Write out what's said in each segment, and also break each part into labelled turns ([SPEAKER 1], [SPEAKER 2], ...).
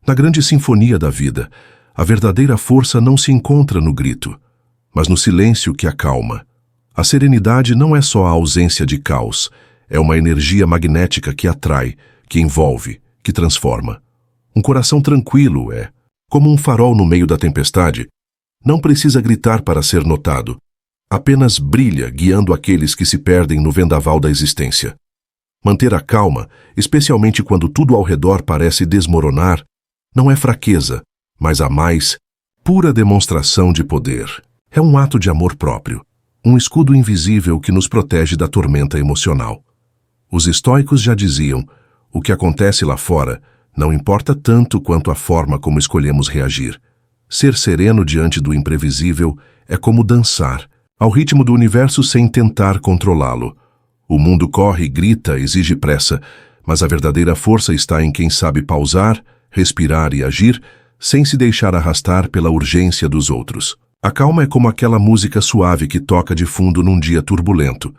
[SPEAKER 1] Na grande sinfonia da vida, a verdadeira força não se encontra no grito, mas no silêncio que acalma. A serenidade não é só a ausência de caos, é uma energia magnética que atrai, que envolve, que transforma. Um coração tranquilo é, como um farol no meio da tempestade, não precisa gritar para ser notado, apenas brilha guiando aqueles que se perdem no vendaval da existência. Manter a calma, especialmente quando tudo ao redor parece desmoronar, não é fraqueza, mas a mais pura demonstração de poder. É um ato de amor próprio, um escudo invisível que nos protege da tormenta emocional. Os estoicos já diziam, o que acontece lá fora não importa tanto quanto a forma como escolhemos reagir. Ser sereno diante do imprevisível é como dançar, ao ritmo do universo sem tentar controlá-lo. O mundo corre, grita, exige pressa, mas a verdadeira força está em quem sabe pausar, respirar e agir, sem se deixar arrastar pela urgência dos outros. A calma é como aquela música suave que toca de fundo num dia turbulento.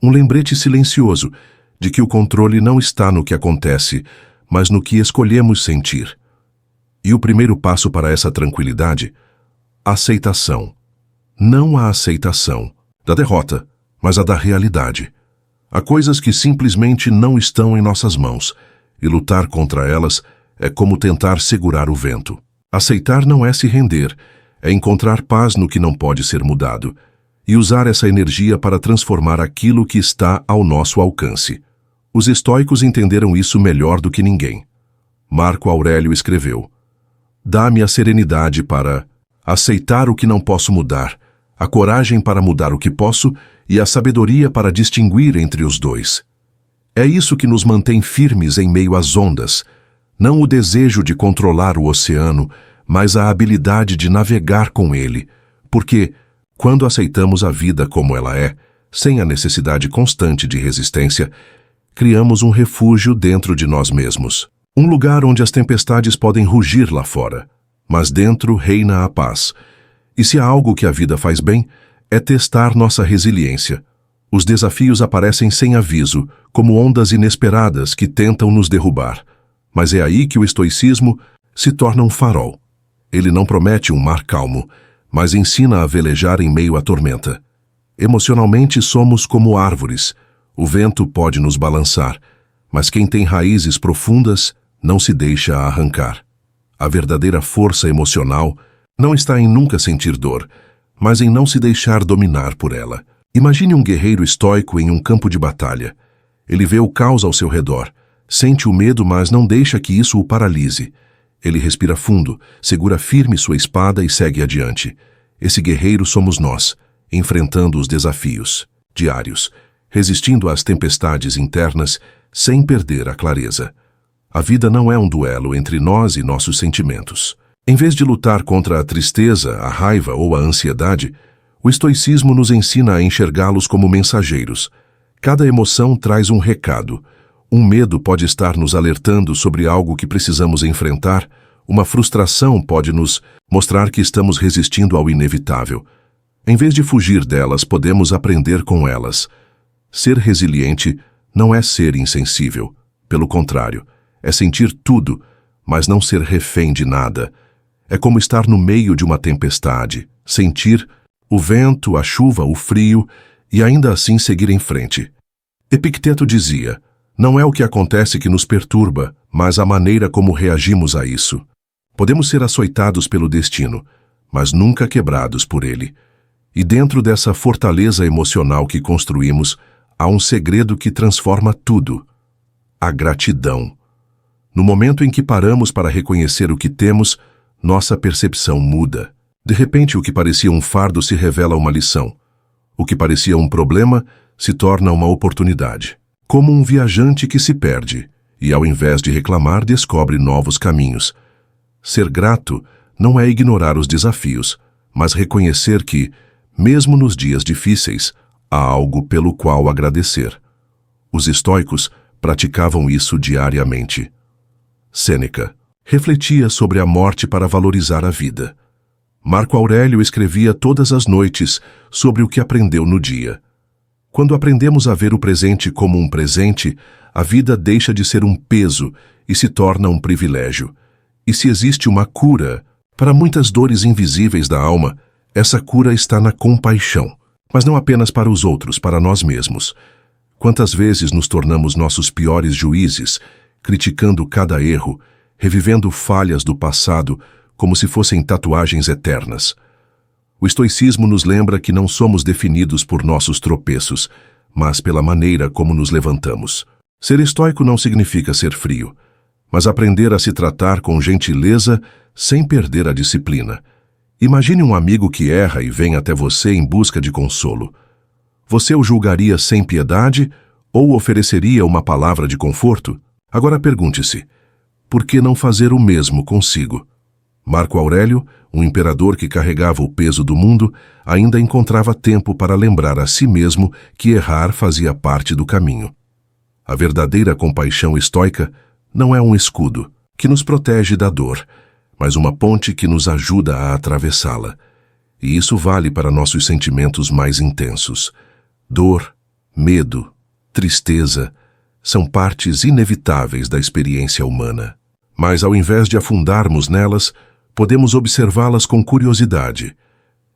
[SPEAKER 1] Um lembrete silencioso de que o controle não está no que acontece, mas no que escolhemos sentir. E o primeiro passo para essa tranquilidade? Aceitação. Não a aceitação da derrota, mas a da realidade. Há coisas que simplesmente não estão em nossas mãos, e lutar contra elas é como tentar segurar o vento. Aceitar não é se render, é encontrar paz no que não pode ser mudado, e usar essa energia para transformar aquilo que está ao nosso alcance. Os estoicos entenderam isso melhor do que ninguém. Marco Aurélio escreveu: "Dá-me a serenidade para aceitar o que não posso mudar, a coragem para mudar o que posso e a sabedoria para distinguir entre os dois." É isso que nos mantém firmes em meio às ondas, não o desejo de controlar o oceano, mas a habilidade de navegar com ele, porque, quando aceitamos a vida como ela é, sem a necessidade constante de resistência, criamos um refúgio dentro de nós mesmos. Um lugar onde as tempestades podem rugir lá fora, mas dentro reina a paz. E se há algo que a vida faz bem, é testar nossa resiliência. Os desafios aparecem sem aviso, como ondas inesperadas que tentam nos derrubar. Mas é aí que o estoicismo se torna um farol. Ele não promete um mar calmo, mas ensina a velejar em meio à tormenta. Emocionalmente somos como árvores. O vento pode nos balançar, mas quem tem raízes profundas não se deixa arrancar. A verdadeira força emocional não está em nunca sentir dor, mas em não se deixar dominar por ela. Imagine um guerreiro estoico em um campo de batalha. Ele vê o caos ao seu redor, sente o medo, mas não deixa que isso o paralise. Ele respira fundo, segura firme sua espada e segue adiante. Esse guerreiro somos nós, enfrentando os desafios diários, resistindo às tempestades internas sem perder a clareza. A vida não é um duelo entre nós e nossos sentimentos. Em vez de lutar contra a tristeza, a raiva ou a ansiedade, o estoicismo nos ensina a enxergá-los como mensageiros. Cada emoção traz um recado. Um medo pode estar nos alertando sobre algo que precisamos enfrentar, uma frustração pode nos mostrar que estamos resistindo ao inevitável. Em vez de fugir delas, podemos aprender com elas. Ser resiliente não é ser insensível. Pelo contrário, é sentir tudo, mas não ser refém de nada. É como estar no meio de uma tempestade, sentir o vento, a chuva, o frio e ainda assim seguir em frente. Epicteto dizia: "Não é o que acontece que nos perturba, mas a maneira como reagimos a isso." Podemos ser açoitados pelo destino, mas nunca quebrados por ele. E dentro dessa fortaleza emocional que construímos, há um segredo que transforma tudo: a gratidão. No momento em que paramos para reconhecer o que temos, nossa percepção muda. De repente, o que parecia um fardo se revela uma lição. O que parecia um problema se torna uma oportunidade. Como um viajante que se perde e, ao invés de reclamar, descobre novos caminhos. Ser grato não é ignorar os desafios, mas reconhecer que, mesmo nos dias difíceis, há algo pelo qual agradecer. Os estoicos praticavam isso diariamente. Sêneca refletia sobre a morte para valorizar a vida. Marco Aurélio escrevia todas as noites sobre o que aprendeu no dia. Quando aprendemos a ver o presente como um presente, a vida deixa de ser um peso e se torna um privilégio. E se existe uma cura para muitas dores invisíveis da alma, essa cura está na compaixão, mas não apenas para os outros, para nós mesmos. Quantas vezes nos tornamos nossos piores juízes, criticando cada erro, revivendo falhas do passado como se fossem tatuagens eternas. O estoicismo nos lembra que não somos definidos por nossos tropeços, mas pela maneira como nos levantamos. Ser estoico não significa ser frio, mas aprender a se tratar com gentileza sem perder a disciplina. Imagine um amigo que erra e vem até você em busca de consolo. Você o julgaria sem piedade ou ofereceria uma palavra de conforto? Agora pergunte-se, por que não fazer o mesmo consigo? Marco Aurélio, um imperador que carregava o peso do mundo, ainda encontrava tempo para lembrar a si mesmo que errar fazia parte do caminho. A verdadeira compaixão estoica não é um escudo que nos protege da dor, mas uma ponte que nos ajuda a atravessá-la. E isso vale para nossos sentimentos mais intensos. Dor, medo, tristeza são partes inevitáveis da experiência humana. Mas ao invés de afundarmos nelas, podemos observá-las com curiosidade,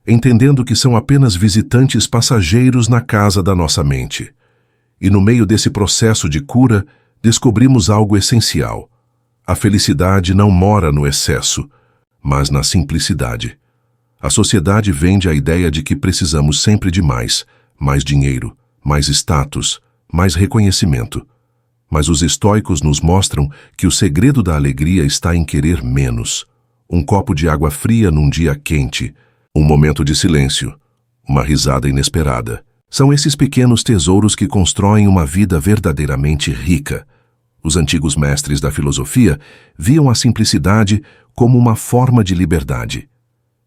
[SPEAKER 1] entendendo que são apenas visitantes passageiros na casa da nossa mente. E no meio desse processo de cura, descobrimos algo essencial. A felicidade não mora no excesso, mas na simplicidade. A sociedade vende a ideia de que precisamos sempre de mais dinheiro, mais status, mais reconhecimento. Mas os estoicos nos mostram que o segredo da alegria está em querer menos. Um copo de água fria num dia quente, um momento de silêncio, uma risada inesperada. São esses pequenos tesouros que constroem uma vida verdadeiramente rica. Os antigos mestres da filosofia viam a simplicidade como uma forma de liberdade.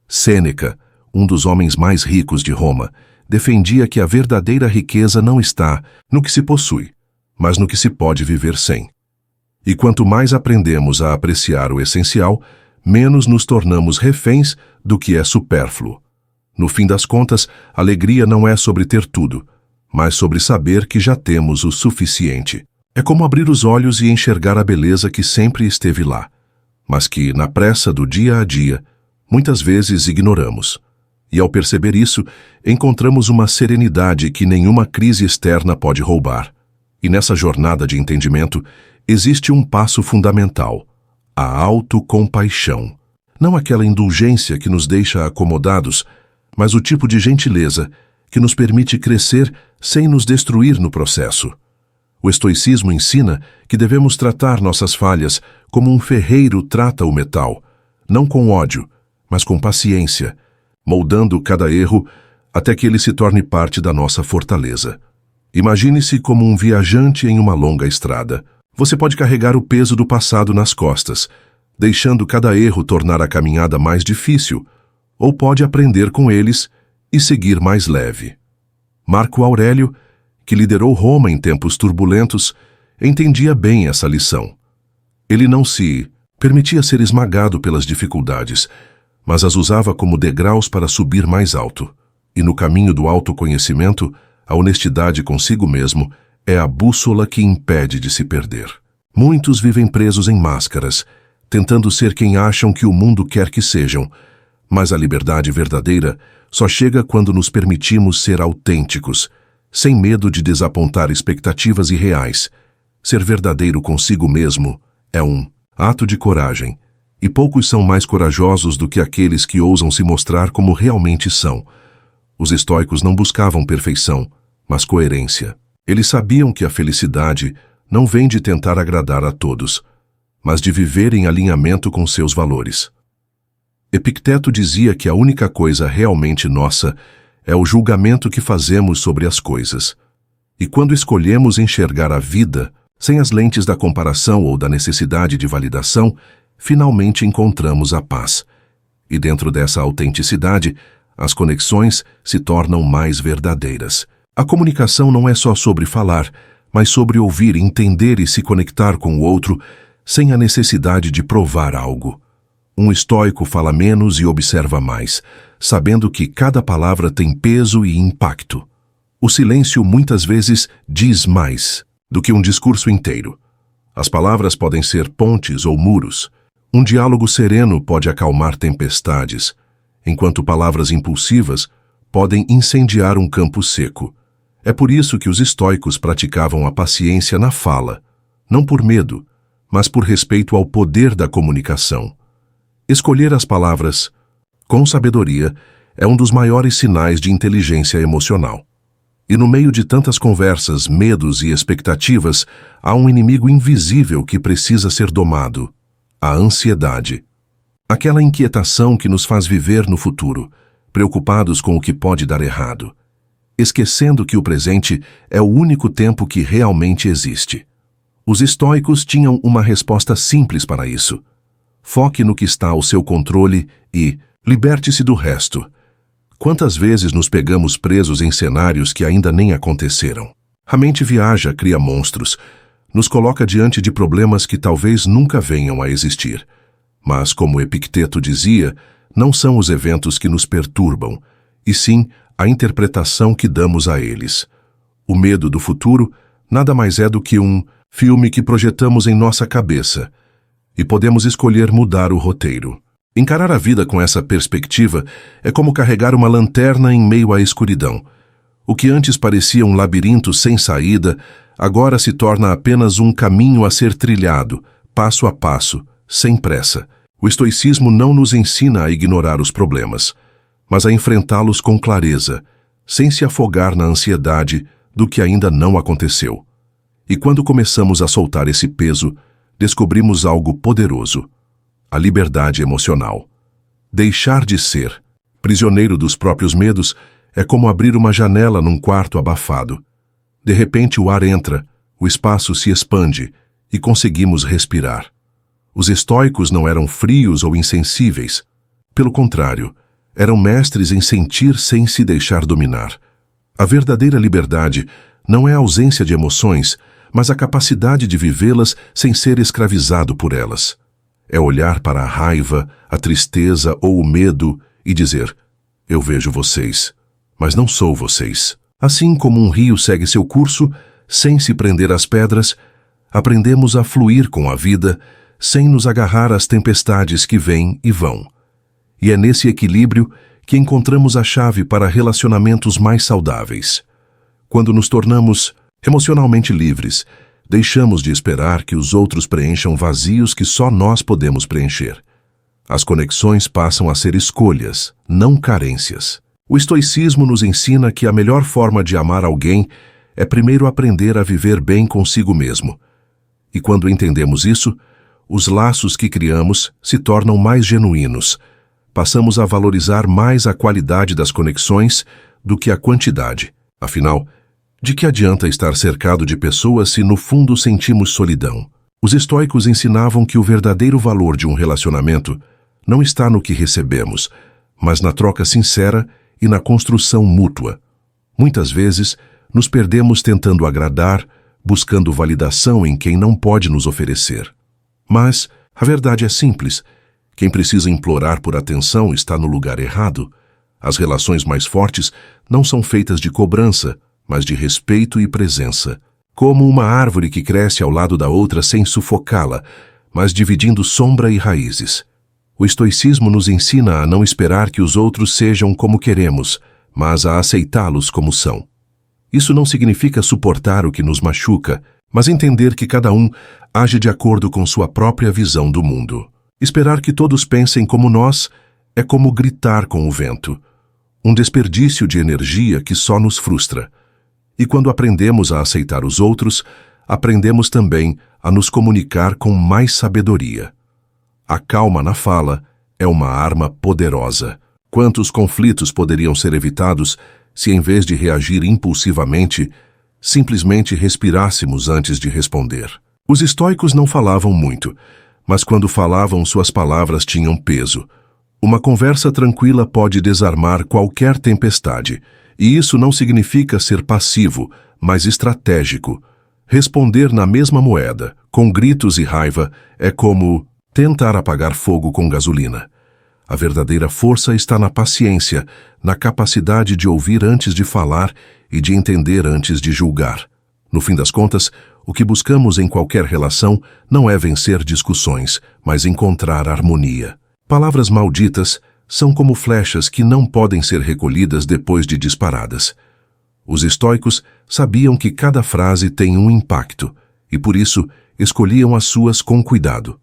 [SPEAKER 1] Sêneca, um dos homens mais ricos de Roma, defendia que a verdadeira riqueza não está no que se possui, mas no que se pode viver sem. E quanto mais aprendemos a apreciar o essencial, menos nos tornamos reféns do que é supérfluo. No fim das contas, alegria não é sobre ter tudo, mas sobre saber que já temos o suficiente. É como abrir os olhos e enxergar a beleza que sempre esteve lá, mas que, na pressa do dia a dia, muitas vezes ignoramos. E ao perceber isso, encontramos uma serenidade que nenhuma crise externa pode roubar. E nessa jornada de entendimento, existe um passo fundamental: a autocompaixão. Não aquela indulgência que nos deixa acomodados, mas o tipo de gentileza que nos permite crescer sem nos destruir no processo. O estoicismo ensina que devemos tratar nossas falhas como um ferreiro trata o metal, não com ódio, mas com paciência, moldando cada erro até que ele se torne parte da nossa fortaleza. Imagine-se como um viajante em uma longa estrada. Você pode carregar o peso do passado nas costas, deixando cada erro tornar a caminhada mais difícil, ou pode aprender com eles e seguir mais leve. Marco Aurélio, que liderou Roma em tempos turbulentos, entendia bem essa lição. Ele não se permitia ser esmagado pelas dificuldades, mas as usava como degraus para subir mais alto. E no caminho do autoconhecimento, a honestidade consigo mesmo é a bússola que impede de se perder. Muitos vivem presos em máscaras, tentando ser quem acham que o mundo quer que sejam, mas a liberdade verdadeira só chega quando nos permitimos ser autênticos, sem medo de desapontar expectativas irreais. Ser verdadeiro consigo mesmo é um ato de coragem, e poucos são mais corajosos do que aqueles que ousam se mostrar como realmente são. Os estoicos não buscavam perfeição, mas coerência. Eles sabiam que a felicidade não vem de tentar agradar a todos, mas de viver em alinhamento com seus valores. Epicteto dizia que a única coisa realmente nossa é o julgamento que fazemos sobre as coisas. E quando escolhemos enxergar a vida sem as lentes da comparação ou da necessidade de validação, finalmente encontramos a paz. E dentro dessa autenticidade, as conexões se tornam mais verdadeiras. A comunicação não é só sobre falar, mas sobre ouvir, entender e se conectar com o outro sem a necessidade de provar algo. Um estoico fala menos e observa mais, sabendo que cada palavra tem peso e impacto. O silêncio muitas vezes diz mais do que um discurso inteiro. As palavras podem ser pontes ou muros. Um diálogo sereno pode acalmar tempestades, enquanto palavras impulsivas podem incendiar um campo seco. É por isso que os estoicos praticavam a paciência na fala, não por medo, mas por respeito ao poder da comunicação. Escolher as palavras com sabedoria é um dos maiores sinais de inteligência emocional. E no meio de tantas conversas, medos e expectativas, há um inimigo invisível que precisa ser domado: a ansiedade. Aquela inquietação que nos faz viver no futuro, preocupados com o que pode dar errado, esquecendo que o presente é o único tempo que realmente existe. Os estoicos tinham uma resposta simples para isso: foque no que está ao seu controle e liberte-se do resto. Quantas vezes nos pegamos presos em cenários que ainda nem aconteceram? A mente viaja, cria monstros, nos coloca diante de problemas que talvez nunca venham a existir. Mas, como Epicteto dizia, não são os eventos que nos perturbam, e sim a interpretação que damos a eles. O medo do futuro nada mais é do que um filme que projetamos em nossa cabeça, e podemos escolher mudar o roteiro. Encarar a vida com essa perspectiva é como carregar uma lanterna em meio à escuridão. O que antes parecia um labirinto sem saída, agora se torna apenas um caminho a ser trilhado, passo a passo, sem pressa. O estoicismo não nos ensina a ignorar os problemas, mas a enfrentá-los com clareza, sem se afogar na ansiedade do que ainda não aconteceu. E quando começamos a soltar esse peso, descobrimos algo poderoso: a liberdade emocional. Deixar de ser prisioneiro dos próprios medos é como abrir uma janela num quarto abafado. De repente o ar entra, o espaço se expande e conseguimos respirar. Os estoicos não eram frios ou insensíveis. Pelo contrário, eram mestres em sentir sem se deixar dominar. A verdadeira liberdade não é a ausência de emoções, mas a capacidade de vivê-las sem ser escravizado por elas. É olhar para a raiva, a tristeza ou o medo e dizer: eu vejo vocês, mas não sou vocês. Assim como um rio segue seu curso, sem se prender às pedras, aprendemos a fluir com a vida, sem nos agarrar às tempestades que vêm e vão. E é nesse equilíbrio que encontramos a chave para relacionamentos mais saudáveis. Quando nos tornamos emocionalmente livres, deixamos de esperar que os outros preencham vazios que só nós podemos preencher. As conexões passam a ser escolhas, não carências. O estoicismo nos ensina que a melhor forma de amar alguém é primeiro aprender a viver bem consigo mesmo. E quando entendemos isso, os laços que criamos se tornam mais genuínos. Passamos a valorizar mais a qualidade das conexões do que a quantidade. Afinal, de que adianta estar cercado de pessoas se no fundo sentimos solidão? Os estoicos ensinavam que o verdadeiro valor de um relacionamento não está no que recebemos, mas na troca sincera e na construção mútua. Muitas vezes, nos perdemos tentando agradar, buscando validação em quem não pode nos oferecer. Mas a verdade é simples: quem precisa implorar por atenção está no lugar errado. As relações mais fortes não são feitas de cobrança, mas de respeito e presença. Como uma árvore que cresce ao lado da outra sem sufocá-la, mas dividindo sombra e raízes. O estoicismo nos ensina a não esperar que os outros sejam como queremos, mas a aceitá-los como são. Isso não significa suportar o que nos machuca, mas entender que cada um age de acordo com sua própria visão do mundo. Esperar que todos pensem como nós é como gritar com o vento, um desperdício de energia que só nos frustra. E quando aprendemos a aceitar os outros, aprendemos também a nos comunicar com mais sabedoria. A calma na fala é uma arma poderosa. Quantos conflitos poderiam ser evitados se, em vez de reagir impulsivamente, simplesmente respirássemos antes de responder? Os estoicos não falavam muito, mas quando falavam, suas palavras tinham peso. Uma conversa tranquila pode desarmar qualquer tempestade. E isso não significa ser passivo, mas estratégico. Responder na mesma moeda, com gritos e raiva, é como tentar apagar fogo com gasolina. A verdadeira força está na paciência, na capacidade de ouvir antes de falar e de entender antes de julgar. No fim das contas, O que buscamos em qualquer relação não é vencer discussões, mas encontrar harmonia. Palavras malditas são como flechas que não podem ser recolhidas depois de disparadas. Os estoicos sabiam que cada frase tem um impacto, e por isso escolhiam as suas com cuidado.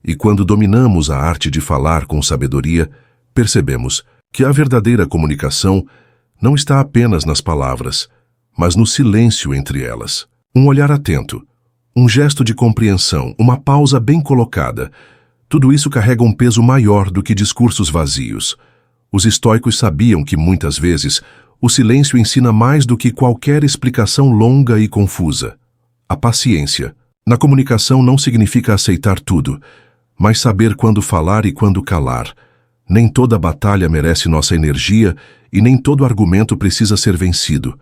[SPEAKER 1] E quando dominamos a arte de falar com sabedoria, percebemos que a verdadeira comunicação não está apenas nas palavras, mas no silêncio entre elas. Um olhar atento, um gesto de compreensão, uma pausa bem colocada, tudo isso carrega um peso maior do que discursos vazios. Os estoicos sabiam que, muitas vezes, o silêncio ensina mais do que qualquer explicação longa e confusa. A paciência. Na comunicação não significa aceitar tudo, mas saber quando falar e quando calar. Nem toda batalha merece nossa energia e nem todo argumento precisa ser vencido.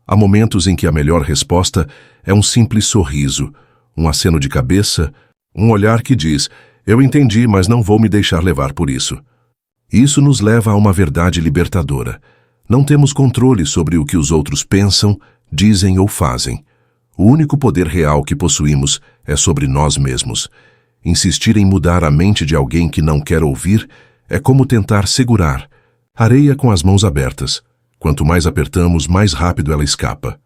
[SPEAKER 1] Há momentos em que a melhor resposta é um simples sorriso, um aceno de cabeça, um olhar que diz: "Eu entendi, mas não vou me deixar levar por isso." Isso nos leva a uma verdade libertadora. Não temos controle sobre o que os outros pensam, dizem ou fazem. O único poder real que possuímos é sobre nós mesmos. Insistir em mudar a mente de alguém que não quer ouvir é como tentar segurar areia com as mãos abertas. Quanto mais apertamos, mais rápido ela escapa.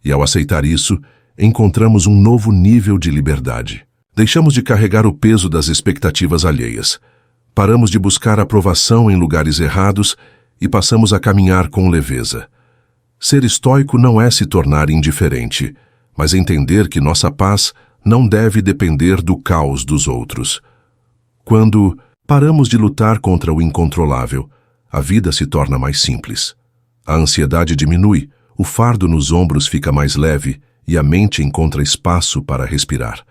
[SPEAKER 1] E ao aceitar isso, encontramos um novo nível de liberdade. Deixamos de carregar o peso das expectativas alheias. Paramos de buscar aprovação em lugares errados e passamos a caminhar com leveza. Ser estoico não é se tornar indiferente, mas entender que nossa paz não deve depender do caos dos outros. Quando paramos de lutar contra o incontrolável, a vida se torna mais simples. A ansiedade diminui, o fardo nos ombros fica mais leve e a mente encontra espaço para respirar.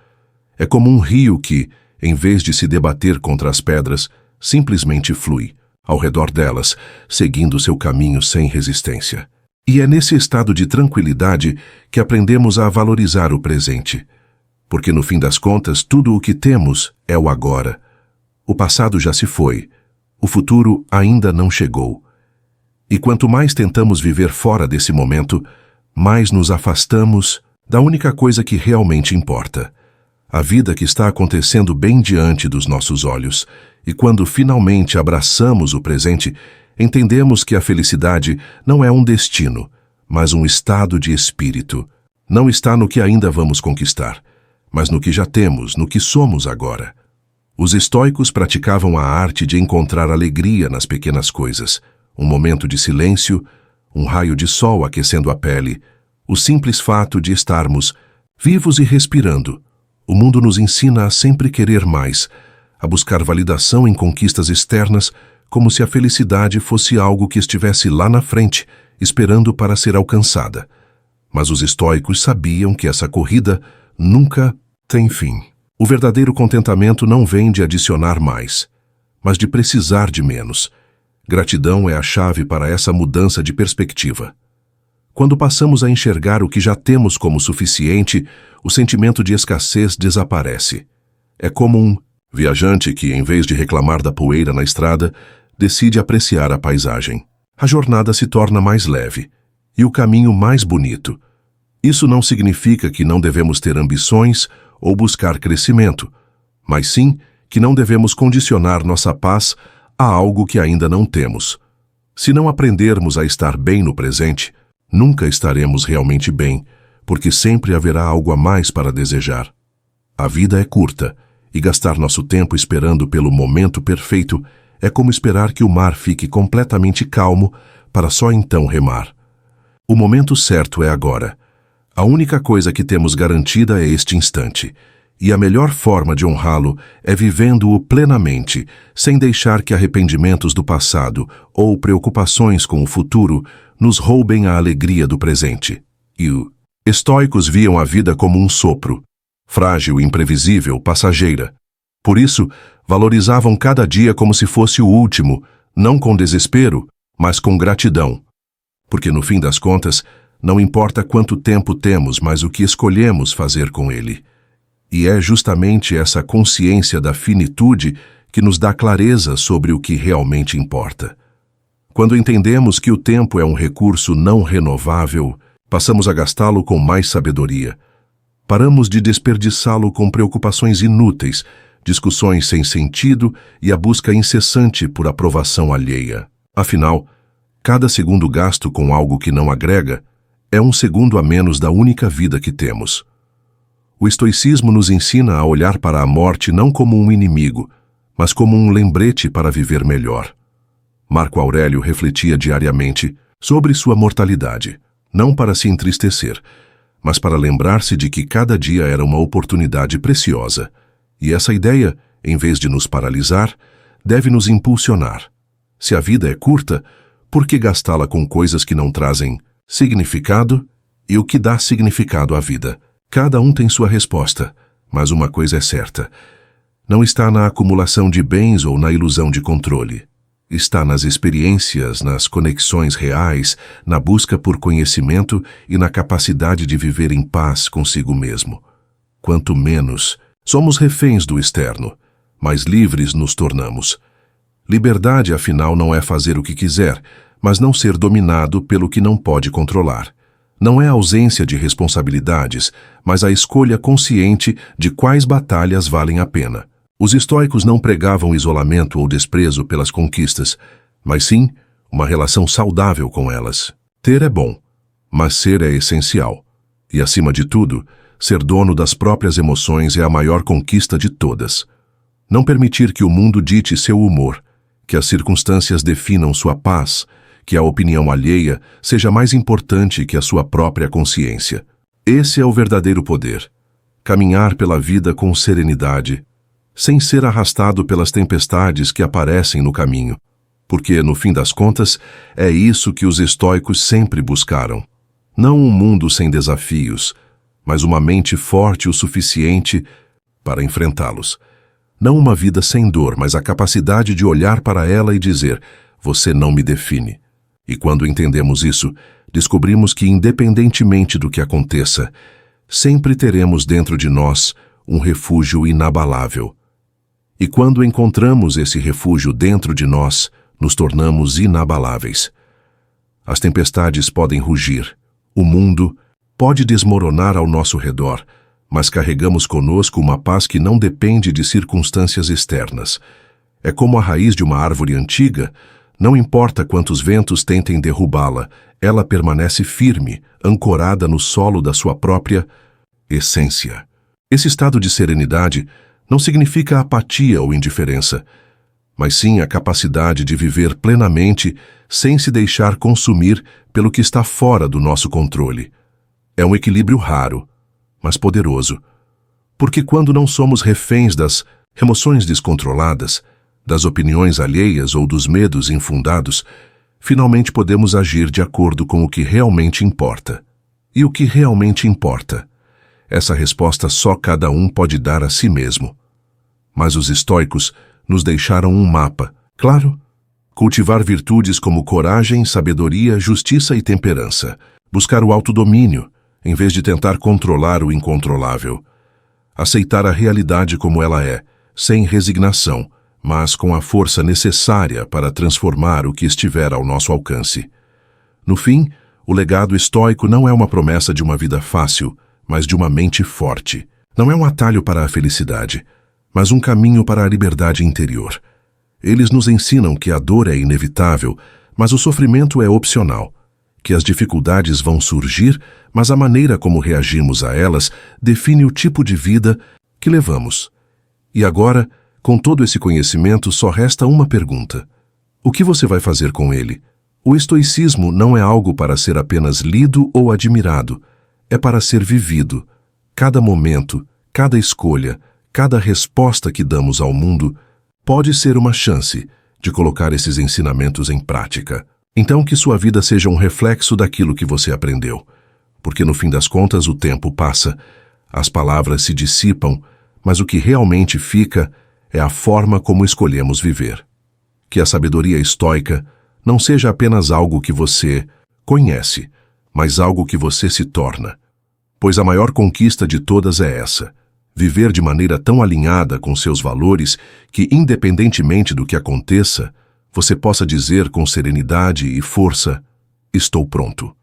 [SPEAKER 1] É como um rio que, em vez de se debater contra as pedras, simplesmente flui, ao redor delas, seguindo seu caminho sem resistência. E é nesse estado de tranquilidade que aprendemos a valorizar o presente. Porque no fim das contas, tudo o que temos é o agora. O passado já se foi, o futuro ainda não chegou. E quanto mais tentamos viver fora desse momento, mais nos afastamos da única coisa que realmente importa. A vida que está acontecendo bem diante dos nossos olhos. E quando finalmente abraçamos o presente, entendemos que a felicidade não é um destino, mas um estado de espírito. Não está no que ainda vamos conquistar, mas no que já temos, no que somos agora. Os estoicos praticavam a arte de encontrar alegria nas pequenas coisas. Um momento de silêncio, um raio de sol aquecendo a pele, o simples fato de estarmos vivos e respirando. O mundo nos ensina a sempre querer mais, a buscar validação em conquistas externas, como se a felicidade fosse algo que estivesse lá na frente, esperando para ser alcançada. Mas os estoicos sabiam que essa corrida nunca tem fim. O verdadeiro contentamento não vem de adicionar mais, mas de precisar de menos. Gratidão é a chave para essa mudança de perspectiva. Quando passamos a enxergar o que já temos como suficiente, o sentimento de escassez desaparece. É como um viajante que, em vez de reclamar da poeira na estrada, decide apreciar a paisagem. A jornada se torna mais leve e o caminho mais bonito. Isso não significa que não devemos ter ambições ou buscar crescimento, mas sim que não devemos condicionar nossa paz a algo que ainda não temos. Se não aprendermos a estar bem no presente, nunca estaremos realmente bem, porque sempre haverá algo a mais para desejar. A vida é curta, e gastar nosso tempo esperando pelo momento perfeito é como esperar que o mar fique completamente calmo para só então remar. O momento certo é agora. A única coisa que temos garantida é este instante. E a melhor forma de honrá-lo é vivendo-o plenamente, sem deixar que arrependimentos do passado ou preocupações com o futuro nos roubem a alegria do presente. E os estoicos viam a vida como um sopro, frágil, imprevisível, passageira. Por isso, valorizavam cada dia como se fosse o último, não com desespero, mas com gratidão. Porque no fim das contas, não importa quanto tempo temos, mas o que escolhemos fazer com ele. E é justamente essa consciência da finitude que nos dá clareza sobre o que realmente importa. Quando entendemos que o tempo é um recurso não renovável, passamos a gastá-lo com mais sabedoria. Paramos de desperdiçá-lo com preocupações inúteis, discussões sem sentido e a busca incessante por aprovação alheia. Afinal, cada segundo gasto com algo que não agrega é um segundo a menos da única vida que temos. O estoicismo nos ensina a olhar para a morte não como um inimigo, mas como um lembrete para viver melhor. Marco Aurélio refletia diariamente sobre sua mortalidade, não para se entristecer, mas para lembrar-se de que cada dia era uma oportunidade preciosa, e essa ideia, em vez de nos paralisar, deve nos impulsionar. Se a vida é curta, por que gastá-la com coisas que não trazem significado? E o que dá significado à vida? Cada um tem sua resposta, mas uma coisa é certa: não está na acumulação de bens ou na ilusão de controle. Está nas experiências, nas conexões reais, na busca por conhecimento e na capacidade de viver em paz consigo mesmo. Quanto menos somos reféns do externo, mais livres nos tornamos. Liberdade, afinal, não é fazer o que quiser, mas não ser dominado pelo que não pode controlar. Não é a ausência de responsabilidades, mas a escolha consciente de quais batalhas valem a pena. Os estoicos não pregavam isolamento ou desprezo pelas conquistas, mas sim uma relação saudável com elas. Ter é bom, mas ser é essencial. E, acima de tudo, ser dono das próprias emoções é a maior conquista de todas. Não permitir que o mundo dite seu humor, que as circunstâncias definam sua paz, que a opinião alheia seja mais importante que a sua própria consciência. Esse é o verdadeiro poder. Caminhar pela vida com serenidade, sem ser arrastado pelas tempestades que aparecem no caminho. Porque, no fim das contas, é isso que os estoicos sempre buscaram. Não um mundo sem desafios, mas uma mente forte o suficiente para enfrentá-los. Não uma vida sem dor, mas a capacidade de olhar para ela e dizer: você não me define. E quando entendemos isso, descobrimos que, independentemente do que aconteça, sempre teremos dentro de nós um refúgio inabalável. E quando encontramos esse refúgio dentro de nós, nos tornamos inabaláveis. As tempestades podem rugir, o mundo pode desmoronar ao nosso redor, mas carregamos conosco uma paz que não depende de circunstâncias externas. É como a raiz de uma árvore antiga. Não importa quantos ventos tentem derrubá-la, ela permanece firme, ancorada no solo da sua própria essência. Esse estado de serenidade não significa apatia ou indiferença, mas sim a capacidade de viver plenamente sem se deixar consumir pelo que está fora do nosso controle. É um equilíbrio raro, mas poderoso, porque quando não somos reféns das emoções descontroladas, das opiniões alheias ou dos medos infundados, finalmente podemos agir de acordo com o que realmente importa. E o que realmente importa? Essa resposta só cada um pode dar a si mesmo. Mas os estoicos nos deixaram um mapa, claro. Cultivar virtudes como coragem, sabedoria, justiça e temperança. Buscar o autodomínio, em vez de tentar controlar o incontrolável. Aceitar a realidade como ela é, sem resignação, mas com a força necessária para transformar o que estiver ao nosso alcance. No fim, o legado estoico não é uma promessa de uma vida fácil, mas de uma mente forte. Não é um atalho para a felicidade, mas um caminho para a liberdade interior. Eles nos ensinam que a dor é inevitável, mas o sofrimento é opcional, que as dificuldades vão surgir, mas a maneira como reagimos a elas define o tipo de vida que levamos. E agora, com todo esse conhecimento, só resta uma pergunta: o que você vai fazer com ele? O estoicismo não é algo para ser apenas lido ou admirado, é para ser vivido. Cada momento, cada escolha, cada resposta que damos ao mundo pode ser uma chance de colocar esses ensinamentos em prática. Então que sua vida seja um reflexo daquilo que você aprendeu, porque no fim das contas o tempo passa, as palavras se dissipam, mas o que realmente fica é a forma como escolhemos viver. Que a sabedoria estoica não seja apenas algo que você conhece, mas algo que você se torna. Pois a maior conquista de todas é essa: viver de maneira tão alinhada com seus valores que, independentemente do que aconteça, você possa dizer com serenidade e força: estou pronto.